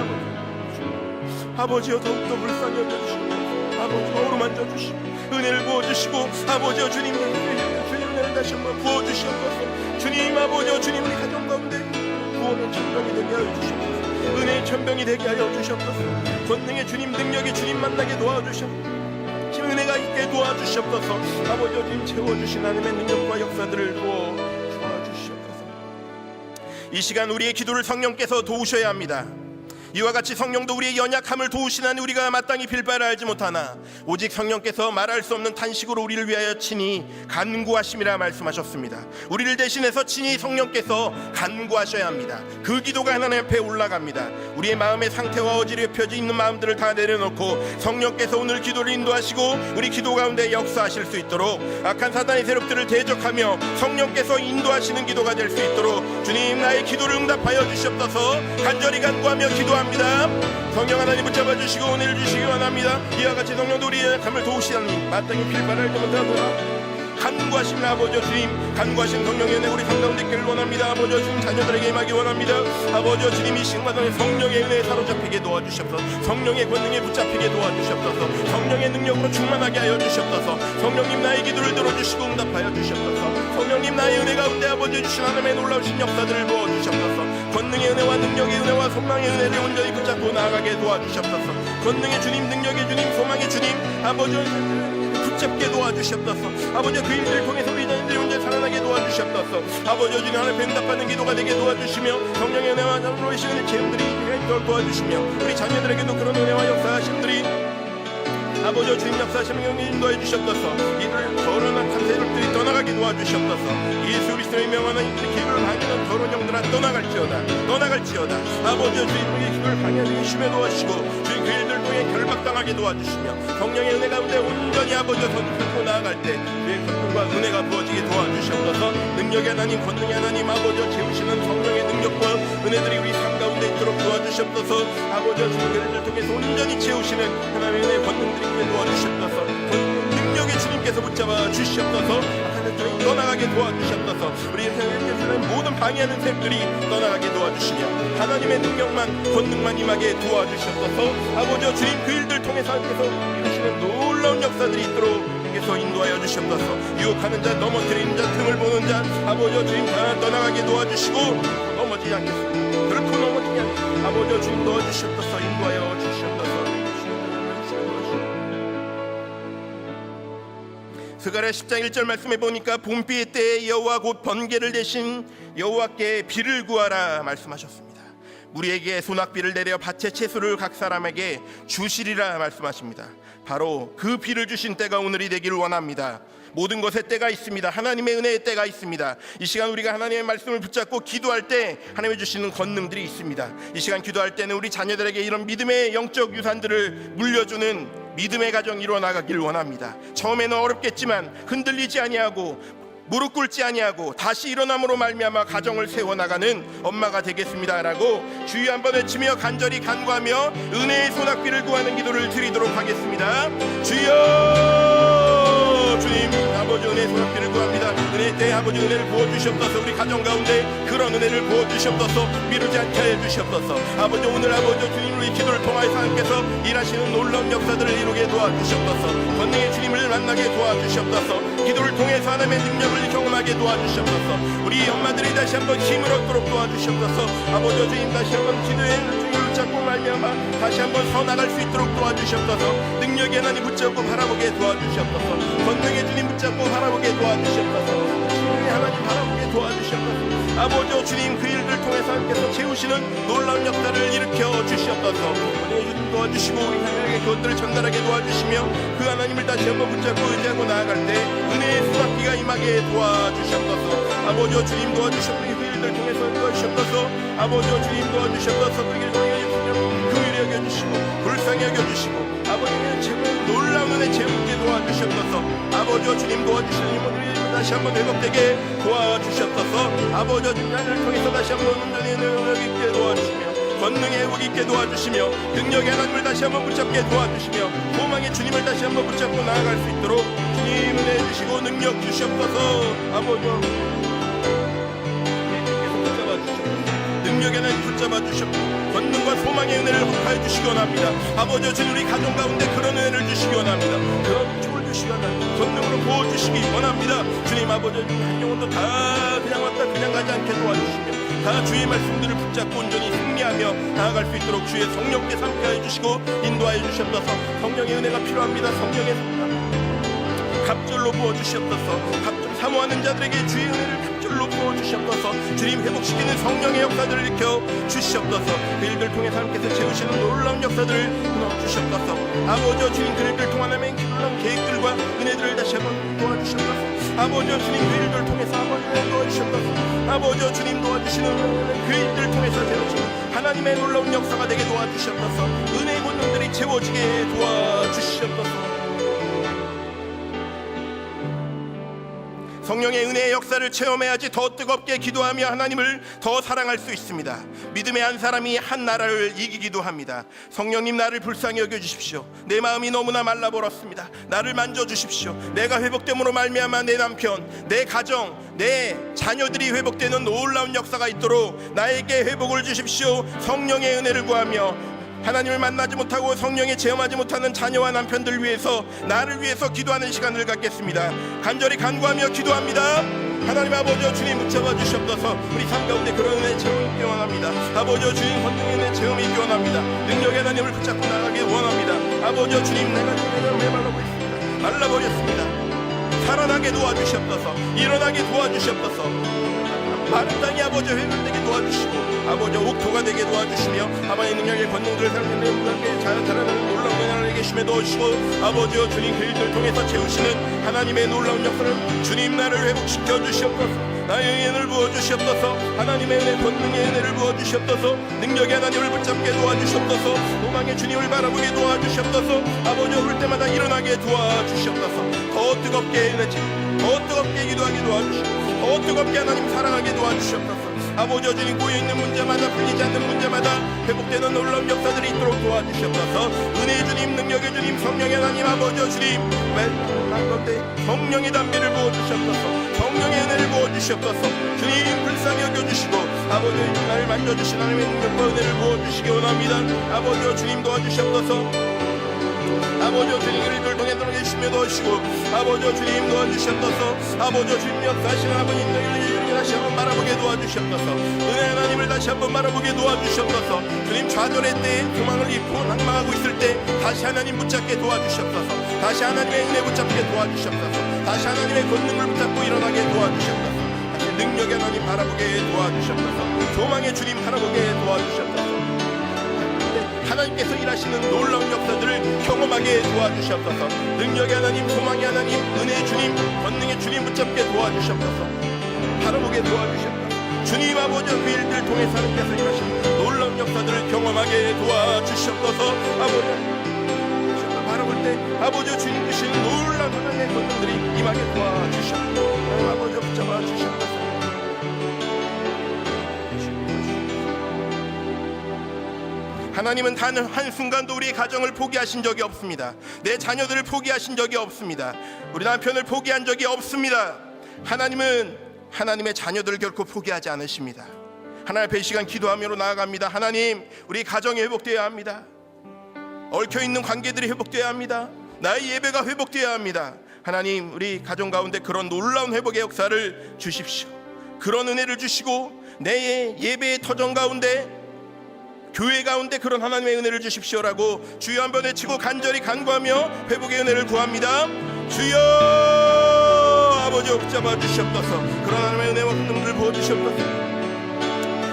아버지여 더욱더 불쌍히 여겨주시옵소서. 아버지여 어루만져 주시고 은혜를 부어주시고 아버지여 주님 은혜를 다시 한번 부어주시옵소서. 주님 아버지여 주님 우리 가정 가운데 구원의 천병이 되게 하여 주시옵소서. 은혜의 천병이 되게 하여 주시옵소서. 권능의 주님 능력의 주님 만나게 도와주시옵소서. 은혜가 있게 도와주시옵소서. 아버지여 주님 채워주신 하나님의 능력과 역사들을 도와주시옵소서. 이 시간 우리의 기도를 성령께서 도우셔야 합니다. 이와 같이 성령도 우리의 연약함을 도우시나니 우리가 마땅히 빌바를 알지 못하나 오직 성령께서 말할 수 없는 탄식으로 우리를 위하여 친히 간구하심이라 말씀하셨습니다. 우리를 대신해서 친히 성령께서 간구하셔야 합니다. 그 기도가 하나님 앞에 올라갑니다. 우리의 마음의 상태와 어지럽혀져 있는 마음들을 다 내려놓고 성령께서 오늘 기도를 인도하시고 우리 기도 가운데 역사하실 수 있도록 악한 사단의 세력들을 대적하며 성령께서 인도하시는 기도가 될 수 있도록 주님 나의 기도를 응답하여 주시옵소서. 간절히 간구하며 기도합니다. 성령 하나님 붙잡아 주시고 은혜를 주시기 원합니다. 이와 같이 성령도 우리의 약함을 도우시나니 마땅히 빌바를 알지 못하노라. 간구하신 아버지여 주님, 간구하신 성령의 은혜 우리 한가운데 있기를 원합니다. 아버지여 주님 자녀들에게 임하기 원합니다. 아버지여 주님 이 시간마다 성령의 은혜에 사로잡히게 도와주시옵소서. 성령의 권능에 붙잡히게 도와주시옵소서. 성령의 능력으로 충만하게 하여 주시옵소서. 성령님 나의 기도를 들어주시고 응답하여 주시옵소서. 성령님 나의 은혜 가운데 아버지여 주신 하나님의 놀라우신 역사들을 부어주시옵소서. 권능의 은혜와 능력의 은혜와 소망의 은혜를 온전히 붙잡고 나아가게 도와주시옵소서. 권능의 주님, 능력의 주님, 소망의 주님, 아버지여 붙잡게 도와주시옵소서. 아버지여 그 일들을 통해서 우리 자녀들이 온전히 살아나게 도와주시옵소서. 아버지여 주님 하나님 응답받는 기도가 되게 도와주시며 성령의 은혜와 놀라우신 은혜 체험들이 도와주시며 우리 자녀들에게도 그런 은혜와 역사하심들이 아버지여 주님 역사하시는 영이 인도해 주셨소서. 이들 더러운 악한 세력들이 떠나가게 도와주셨소서. 예수 그리스도의 명하는 이들의 길을 방해하는 더러운 영들아 떠나갈지어다. 아버지여 주님 우리의 길을 방해하는 힘에 도와주시고 주님 그 일들 통해 결박당하게 도와주시며 성령의 은혜 가운데 온전히 아버지여 선포하고 나아갈 때 주의 권능과 은혜가 부어지게 도와주시옵소서. 능력의 하나님, 권능의 하나님, 아버지여 채우시는 성령의 능력과 은혜들이 우리 삶 가운데 있도록 도와주시옵소서. 아버지여 주님 그 일들 통해서 온전히 채우시는 하나님의 은혜 권능들이 도와주시옵소서. 능력의 주님께서 붙잡아 주시옵소서. 하나님 떠나가게 도와주시옵소서. 우리 세상의 모든 방해하는 셈들이 떠나가게 도와주시며 하나님의 능력만 권능만 임하게 도와주시옵소서. 아버지여 주님 그 일들 통해서 하나님께서 이루시는 놀라운 역사들이 있도록 주께서 인도하여 주시옵소서. 유혹하는 자, 넘어뜨리는 자, 등을 보는 자 아버지여 주님 다 떠나가게 도와주시고 넘어지지 않겠습니다. 결코 넘어지지 않게 아버지여 주님 도와주시옵소서. 인도하여 주시옵소서. 스가랴 10장 1절 말씀해 보니까 봄비 때에 여호와 곧 번개를 대신 여호와께 비를 구하라 말씀하셨습니다. 우리에게 소낙비를 내려 밭의 채소를 각 사람에게 주시리라 말씀하십니다. 바로 그 비를 주신 때가 오늘이 되기를 원합니다. 모든 것에 때가 있습니다. 하나님의 은혜의 때가 있습니다. 이 시간 우리가 하나님의 말씀을 붙잡고 기도할 때 하나님이 주시는 권능들이 있습니다. 이 시간 기도할 때는 우리 자녀들에게 이런 믿음의 영적 유산들을 물려주는 믿음의 가정 이루어나가길 원합니다. 처음에는 어렵겠지만 흔들리지 아니하고 무릎 꿇지 아니하고 다시 일어남으로 말미암아 가정을 세워나가는 엄마가 되겠습니다라고 주여 한번 외치며 간절히 간구하며 은혜의 소낙비를 구하는 기도를 드리도록 하겠습니다. 주여 주님 아버지 은혜의 소낙비를 구합니다. 은혜의 때에 아버지 은혜를 부어주시옵소서. 우리 가정 가운데 그런 은혜를 부어주시옵소서. 미루지 않게 하여 주시옵소서. 아버지 오늘 아버지 주님 우리 기도를 통하여서 하나님께서 일하시는 놀라운 역사들을 이루게 도와주시옵소서. 권능의 주님을 만나게 도와주시옵소서. 기도를 통해서 하나님의 능력을 경험하게 도와주시옵소서. 우리 엄마들이 다시 한번 힘을 얻도록 도와주시옵소서. 아버지 주님 다시 한번 기도의 주님을 붙잡고 말미암아 다시 한번 서 나갈 수 있도록 도와주시옵소서. 능력의 하나님 붙잡고 바라보게 도와주시옵소서. 권능의 주님 붙잡고 바라보게 도와주시옵소서. 주님의 하나님 바라보게 도와주시옵소서. 아버지 주님 그 일들 통해서 하나님께서 채우시는 놀라운 역사를 일으켜 주시옵소서. 주님 도와주시고 우리 하나님에게 그것들을 전달하게 도와주시며 그 하나님을 다시 한번 붙잡고 의지하고 나아갈 때 은혜의 수확기가 임하게 도와주시옵소서. 아버지 주님 도와주시옵소서. 그 일들 통해서 도와주시옵소서. 아버지 주님 도와주시옵소서. 그 일을 통해 그 긍휼히 여겨주시고 불쌍히 여겨주시고 아버지의 제물 놀라운 은혜 채우게 도와주셨소서. 아버지와 주님 도와주시는 이모들이 다시 한번 회복되게 도와주셨소서. 아버지와 주님 나를 통해서 다시 한번 온전히 능력 있게 도와주시며 권능의 회복 있게 도와주시며 능력의 하나님을 다시 한번 붙잡게 도와주시며 소망의 주님을 다시 한번 붙잡고 나아갈 수 있도록 주님 은혜 주시고 능력 주시옵소서. 아버지와 능력의 하나님 붙잡아 주시옵소서. 권능과 소망의 은혜를 허락하여 주시기 원합니다. 아버지와 주님 우리 가정 가운데 그런 은혜를 주시기 원합니다. 그런 축을 주시기 원합니다. 권능으로 부어주시기 원합니다. 주님 아버지 한 영혼도 다 그냥 왔다 그냥 가지 않게 도와주시며 다 주의 말씀들을 붙잡고 온전히 승리하며 나아갈 수 있도록 주의 성령께 함께하여 주시고 인도하여 주시옵소서. 성령의 은혜가 필요합니다. 성령의 갑절로 부어주시옵소서. 갑절 사모하는 자들에게 주의 은혜를 갑절로 부어주시옵소서. 주님 회복시키는 성령의 역사들을 일으켜 주시옵소서. 그 일들 통해서 하나님께서 채우시는 놀라운 역사들을 넣어주시옵소서. 아버지와 주님 그 일들 통한 하나님의 놀라운 계획들과 은혜들을 다시 한번 도와주시옵소서. 아버지와 주님 그 일들 통해서 아버지를 도와주시옵소서. 아버지와 주님 도와주시는 그 일들을 통해서 채우시는 하나님의 놀라운 역사가 되게 도와주시옵소서. 은혜의 권능들이 채워지게 도와주시옵소서. 성령의 은혜의 역사를 체험해야지 더 뜨겁게 기도하며 하나님을 더 사랑할 수 있습니다. 믿음의 한 사람이 한 나라를 이기기도 합니다. 성령님 나를 불쌍히 여겨주십시오. 내 마음이 너무나 말라버렸습니다. 나를 만져주십시오. 내가 회복됨으로 말미암아 내 남편, 내 가정, 내 자녀들이 회복되는 놀라운 역사가 있도록 나에게 회복을 주십시오. 성령의 은혜를 구하며 하나님을 만나지 못하고 성령에 체험하지 못하는 자녀와 남편들 위해서 나를 위해서 기도하는 시간을 갖겠습니다. 간절히 간구하며 기도합니다. 하나님 아버지와 주님 붙잡아 주시옵소서. 우리 삶 가운데 그런 은혜 체험이 있기 원합니다. 아버지와 주님 권능의 은혜 체험이 있기 원합니다. 능력의 하나님을 붙잡고 나가기 원합니다. 아버지와 주님 내가 메말라고 있습니다. 말라버렸습니다. 살아나게 도와주시옵소서. 일어나게 도와주시옵소서. 마른 땅이 아버지 회복되게 도와주시고 아버지 옥토가 되게 도와주시며 하나님의 능력의 권능들을 살리는 분께 자라나는 놀라운 은혜를 계심에 넣으시고 아버지와 주님 그 일들 통해서 채우시는 하나님의 놀라운 역사를 주님 나를 회복시켜 주시옵소서. 나의 은혜를 부어주시옵소서. 하나님의 은혜 권능의 은혜를 부어주시옵소서. 능력의 하나님을 붙잡게 도와주시옵소서. 소망의 주님을 바라보게 도와주시옵소서. 아버지 오를 때마다 일어나게 도와주시옵소서. 더 뜨겁게 은혜 더 뜨겁게 기도하게 도와주시옵소서. 더 뜨겁게 하나님 사랑하게 도와주시옵소서. 아버지 주님 고여있는 문제마다 풀리지 않는 문제마다 회복되는 놀라운 역사들이 있도록 도와주시옵소서. 은혜의 주님 능력의 주님 성령의 하나님 아버지 주님 가운데 성령의 담비를 부어주시옵소서. 성령의 은혜를 부어주시옵소서. 주님 불쌍히 여겨주시고 아버지 나를 만져주신 하나님의 능력과 은혜를 부어주시기 원합니다. 아버지 주님 도와주시옵소서. 아버지와 주님 우리들 통해 들어계시며 도와주시고 아버지와 주님 도와주시옵소서. 아버지와 주님 역사하시는 아버님 너희를 다시 한번 바라보게 도와주시옵소서. 은혜 하나님을 다시 한번 바라보게 도와주시옵소서. 주님 좌절의 때에 소망을 잃고 낙망하고 있을 때 다시 하나님 붙잡게 도와주시옵소서. 다시 하나님의 은혜 붙잡게 도와주시옵소서. 다시 하나님의 권능을 붙잡고 일어나게 도와주시옵소서. 다시 능력의 하나님 바라보게 도와주시옵소서. 소망의 주님 바라보게 도와주시옵소서. 하나님께서 일하시는 놀라운 역사들을 경험하게 도와주시옵소서. 능력의 하나님, 소망의 하나님, 은혜의 주님, 권능의 주님 붙잡게 도와주시옵소서. 바라보게 도와주시옵소서. 주님 아버지와 그 일들 통해서 하나님께서 일하시는 놀라운 역사들을 경험하게 도와주시옵소서. 아버지 바라볼 때 아버지와 주님 주시는 놀라운 하나님의 권능들이 임하게 도와주시옵소서. 아버지와 붙잡아 주시옵소서. 하나님은 단 한순간도 우리의 가정을 포기하신 적이 없습니다. 내 자녀들을 포기하신 적이 없습니다. 우리 남편을 포기한 적이 없습니다. 하나님은 하나님의 자녀들을 결코 포기하지 않으십니다. 하나님 앞에 이 시간 기도하며 나아갑니다. 하나님 우리 가정이 회복되어야 합니다. 얽혀있는 관계들이 회복되어야 합니다. 나의 예배가 회복되어야 합니다. 하나님 우리 가정 가운데 그런 놀라운 회복의 역사를 주십시오. 그런 은혜를 주시고 내 예배의 터전 가운데 교회 가운데 그런 하나님의 은혜를 주십시오라고 주여 한번 외치고 간절히 간구하며 회복의 은혜를 구합니다. 주여 아버지 붙잡아 주시옵소서. 그런 하나님의 은혜와 권능을 부어주시옵소서.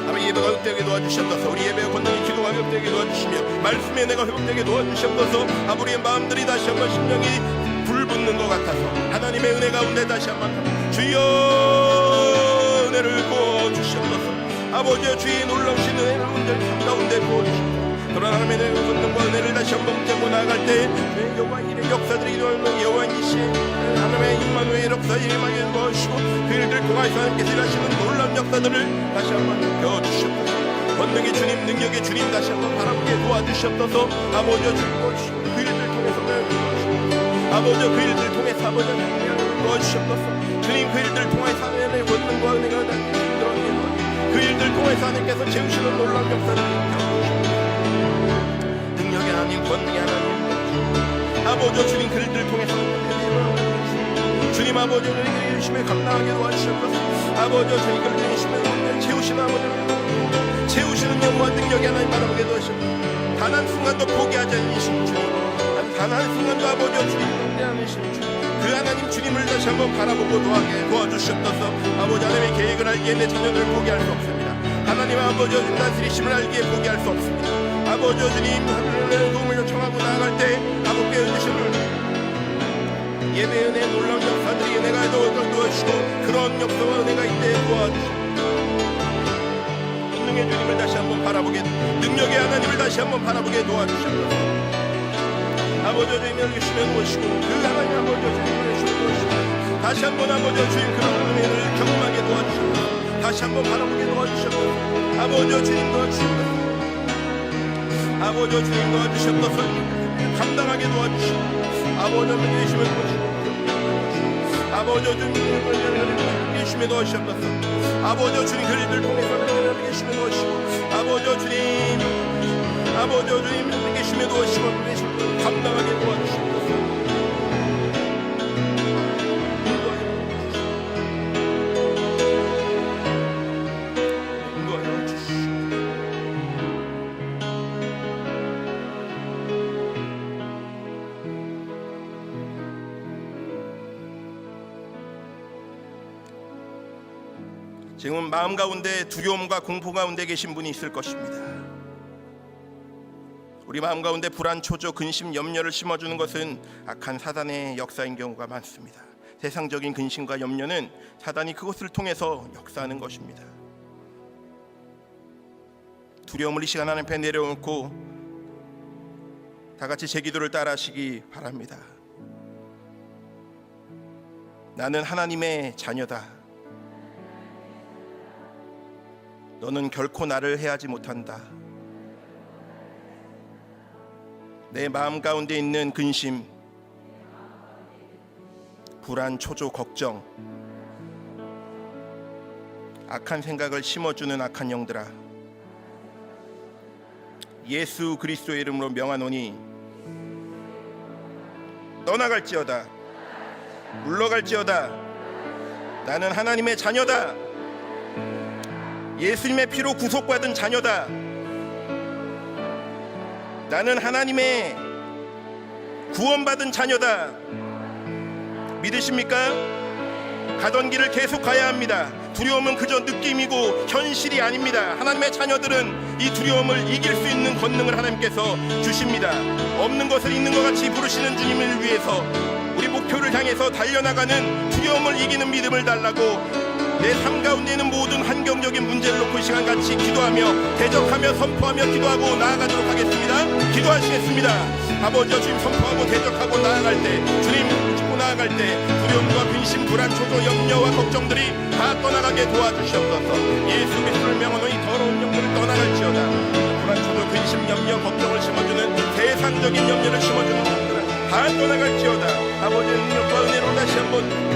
아버지 예배가 회복되게 도와주시옵소서. 우리 예배와 권능이 기도가 회복되게 도와주시며 말씀의 은혜가 회복되게 도와주시옵소서. 아버지의 마음들이 다시 한번 심령이 불붙는 것 같아서 하나님의 은혜 가운데 다시 한번 주여 은혜를 부어주시옵소서. 아버지의 주의 놀라우신 은혜를 온전히 삶 가운데 부어주시옵소서. 그런 하나님의 권능과 은혜를 다시 한번 붙잡고 나아갈 때 여호와 이의 역사들이 일어나는 여호와 이시 하나님의 임마누엘 역사 임하게 도와주시고 그 일들 통하여서 하나님께서 일하시는 놀라운 역사들을 다시 한번 배워주시옵소서. 권능의 주님, 능력의 주님 다시 한번 바라보게 도와주시옵소서. 아버지 주님 도와주시고 그 일들 통해서 아버지 그 일들 통해서 아버지 도와주시옵소서. 주님 그 일들 통해서 하나님의 권능과 은혜가 그 일들 통해서 하나님께서 채우시는 놀라운 역사를 능력의 하나님, 권능의 하나님 아버지 주님 그 일들 통해서 주님 아버지 우리에게 열심히 감당하게 도와주시옵소서. 아버지 주님 그 일들 열심히 채우시는 아버지 채우시는 영과 능력의 하나님 바라보게 도와주시옵소서. 단 한 순간도 포기하지 않으신 주님, 단 한 순간도 아버지 주님 않으신 주님 그 하나님 주님을 다시 한번 바라보고 도와주시옵소서. 아버지 하나님의 계획을 알기에 내 자녀들을 포기할 수 없습니다. 하나님 아버지 주님 다스리심을 알기에 포기할 수 없습니다. 아버지 주님 하나님의 도움을 요청하고 나아갈 때 아버지께 은혜를 예배의 은혜 놀라운 역사들이 은혜가 도와주시고 그런 역사와 은혜가 이때 도와주시고 권능의 주님을 다시 한번 바라보게 능력의 하나님을 다시 한번 바라보게 도와주시옵소서. 아버지 주님을 주시면 오시고 그 하나님 아버지 주님을 주시면 오시고 다시 한번 아버지 주님 그런 은혜를 경험하게 도와주시옵소서. 다시 한번 바라보게 도와주시옵소서. 아버지 주님 도와주시옵소서. 아버지 주님 도와주시옵소서. 감당하게 도와주시고 아버지 주님 주시면 도와주시고 아버지 주님 주시면 도와주시옵소서. 아버지 주님 그 일들 통해서 주시면 도와주시고 아버지 주님 아버지 주님 계시며 도와주시고 감당하게 도와주시옵소서. 인도하여 주시옵소서. 지금 마음 가운데 두려움과 공포 가운데 계신 분이 있을 것입니다. 우리 마음 가운데 불안, 초조, 근심, 염려를 심어주는 것은 악한 사단의 역사인 경우가 많습니다. 세상적인 근심과 염려는 사단이 그것을 통해서 역사하는 것입니다. 두려움을 이 시간 하나님 앞에 내려놓고 다 같이 제 기도를 따라하시기 바랍니다. 나는 하나님의 자녀다. 너는 결코 나를 해하지 못한다. 내 마음 가운데 있는 근심, 불안, 초조, 걱정, 악한 생각을 심어주는 악한 영들아, 예수 그리스도의 이름으로 명하노니 떠나갈지어다. 물러갈지어다. 나는 하나님의 자녀다. 예수님의 피로 구속받은 자녀다. 나는 하나님의 구원받은 자녀다. 믿으십니까? 가던 길을 계속 가야 합니다. 두려움은 그저 느낌이고 현실이 아닙니다. 하나님의 자녀들은 이 두려움을 이길 수 있는 권능을 하나님께서 주십니다. 없는 것을 있는 것 같이 부르시는 주님을 위해서 우리 목표를 향해서 달려나가는 두려움을 이기는 믿음을 달라고 내 삶 가운데 있는 모든 환경적인 문제를 놓고 이 시간 같이 기도하며 대적하며 선포하며 기도하고 나아가도록 하겠습니다. 기도하시겠습니다. 아버지 주님 선포하고 대적하고 나아갈 때 주님 붙잡고 나아갈 때 두려움과 근심, 불안, 초조, 염려와 걱정들이 다 떠나가게 도와주시옵소서. 예수 그리스도를 명하노 이 더러운 영들을 떠나갈지어다. 불안, 초조, 근심, 염려, 걱정을 심어주는 세상적인 염려를 심어주는 것들은 다 떠나갈지어다. 아버지의 능력과 은혜로 다시 한번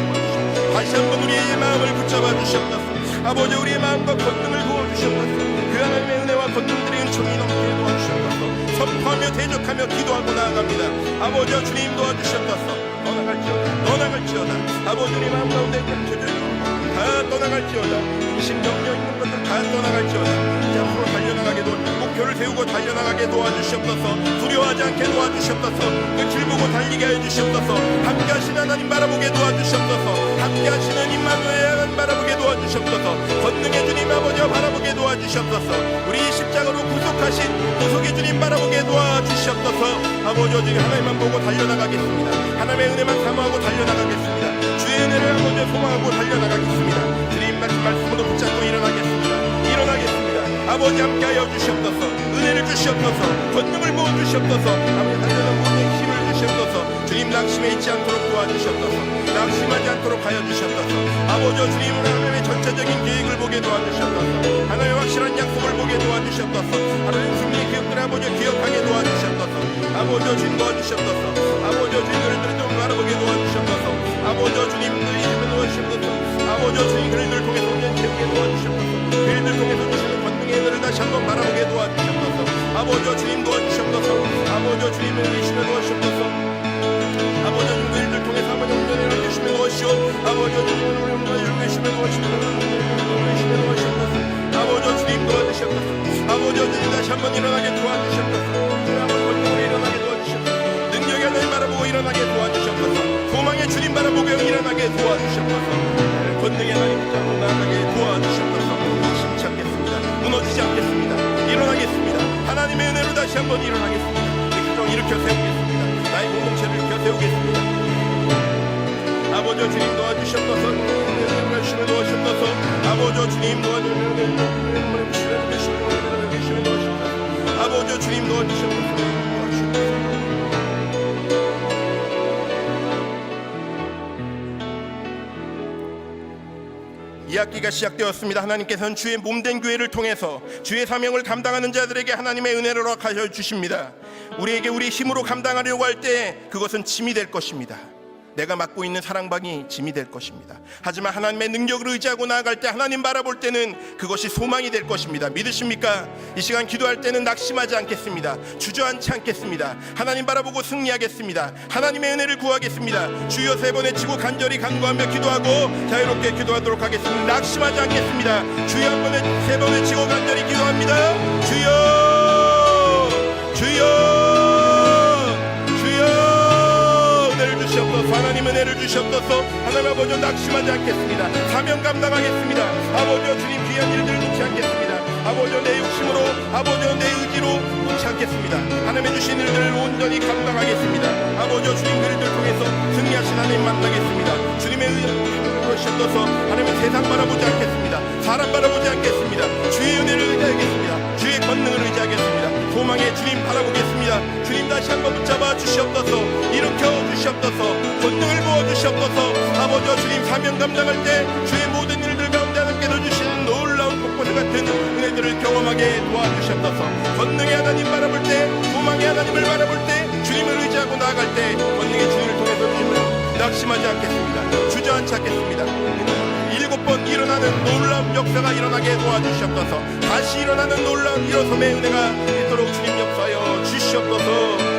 우리의 마음을 붙잡아 주시옵소서. 아버지 우리의 마음과 권능을 부어주시옵소서. 그 하나님의 은혜와 권능들의 은총이 넘게 도와주시옵소서. 선포하며 대적하며 기도하고 나아갑니다. 아버지 주님 도와주시옵소서. 떠나갈지어다. 아버지 우리 마음 가운데 다 떠나갈지어다. 심령여 있는 것들 다 떠나갈지어다. 이제 앞으로 달려나가게 목표를 세우고 달려나가게 도와주시옵소서. 두려워하지 않게 도와주시옵소서. 끝을 보고 달리게 해주시옵소서. 함께 하시는 하나님 바라보게 도와주시옵소서. 함께 하시는 임마누엘 하나님 바라보게 도와주시옵소서. 권능의 주님 아버지와 바라보게 도와주시옵소서. 우리 십자가로 구속의 주님 바라보게 도와주시옵소서. 아버지 오직 하나님만 보고 달려나가겠습니다. 하나님의 은혜만 사모하고 달려나가겠습니다. 주의 은혜를 아버지 소망하고 달려나가겠습니다. 주님 말씀으로 붙잡고 일어나겠습니다. 아버지 함께하여 주시옵소서. 은혜를 주시옵소서. 권능을 부어 주시옵소서. 아버지 단련한 모든 힘을 주시옵소서. 주님 낙심에 있지 않도록 도와주시옵소서. 낙심하지 않도록 하여 주시옵소서. 아버지 주님 하나님의 전체적인 계획을 보게 도와주시옵소서. 하나님의 확실한 약속을 보게 도와주시옵소서. 하나님 승리의 기억들을 아버지 기억하게 도와주시옵소서. 아버지 주님 도와주시옵소서. 아버지 주님들을 좀 바라보게 도와주시옵소서. 아버지 주님들 이름에 도와주시옵소서. 아버지 주님 그들을 통해서 온전히 채우게 도와주시옵소서. 그들을 통해서 주시는 권능의 은혜를 다시 한번 바라보게 도와주시옵소서. 아버지 주님 도와주시옵소서. 아버지 주님을 계시며 도와주시옵소서. 아버지 주님을 통해서 아버지 온전히 계시며 도와주시오. 아버지 주님을 온전히 계시며 도와주시옵소서. 아버지 주님 도와주시옵소서. 아버지 주님 다시 한번 일어나게 도와주시옵소서. 아버지 권능으로 일어나게 도와주시옵소서. 능력의 하나님 바라보고 일어나게 도와주시옵소서. 소망의 주님 바라보고 일어나게 도와주시옵소서. 권능의 하나님 붙잡고 나아가게 도와주시옵소서. 심지 않겠습니다. 무너지지 않겠습니다. 일어나겠습니다. 하나님의 은혜로 다시 한번 일어나겠습니다. 이 일으켜 세우겠습니다. 나의 공동체를 일으켜 세우겠습니다. 아버지 주님 도와주시옵소서. 주시면 도와주시옵소서. 아버지 주님 도와주시옵소서. 아버지 주님 도와주시옵소서. 이 학기가 시작되었습니다. 하나님께서는 주의 몸된 교회를 통해서 주의 사명을 감당하는 자들에게 하나님의 은혜를 허락하여 주십니다. 우리에게 우리 힘으로 감당하려고 할 때 그것은 짐이 될 것입니다. 내가 맡고 있는 사랑방이 짐이 될 것입니다. 하지만 하나님의 능력을 의지하고 나아갈 때 하나님 바라볼 때는 그것이 소망이 될 것입니다. 믿으십니까? 이 시간 기도할 때는 낙심하지 않겠습니다. 주저앉지 않겠습니다. 하나님 바라보고 승리하겠습니다. 하나님의 은혜를 구하겠습니다. 주여 3번 외치고 간절히 간구하며 기도하고 자유롭게 기도하도록 하겠습니다. 낙심하지 않겠습니다. 주여 3번 외치고 간절히 기도합니다. 주여 주여 하나님 은혜를 주시옵소서. 하나님 아버지 낙심하지 않겠습니다. 사명 감당하겠습니다. 아버지 주님 귀한 일들을 놓지 않겠습니다. 아버지 내 욕심으로 아버지 내 의지로 놓지 않겠습니다. 하나님의 주신 일들을 온전히 감당하겠습니다. 아버지 주님 그들을 통해서 승리하신 하나님 만나겠습니다. 주님의 은혜를 주시옵소서. 하나님은 세상 바라보지 않겠습니다. 사람 바라보지 않겠습니다. 주의 은혜를 의지하겠습니다. 주의 권능을 의지하겠습니다. 소망의 주님 바라보겠습니다. 주님 다시 한번 붙잡아 주시옵소서. 일으켜 주시옵소서. 권능을 부어 주시옵소서. 아버지 주님 사명 감당할 때 주의 모든 일들 가운데 하나님께서 주시는 놀라운 폭포수 같은 은혜들을 경험하게 도와주시옵소서. 권능의 하나님 바라볼 때, 소망의 하나님을 바라볼 때, 주님을 의지하고 나아갈 때 권능의 주님을 통해서 주님을 낙심하지 않겠습니다. 주저앉지 않겠습니다. 7번 일어나는 놀라운 역사가 일어나게 도와주시옵소서. 다시 일어나는 놀라운 일어섬의 은혜가 있도록 주님 역사하여 주시옵소서.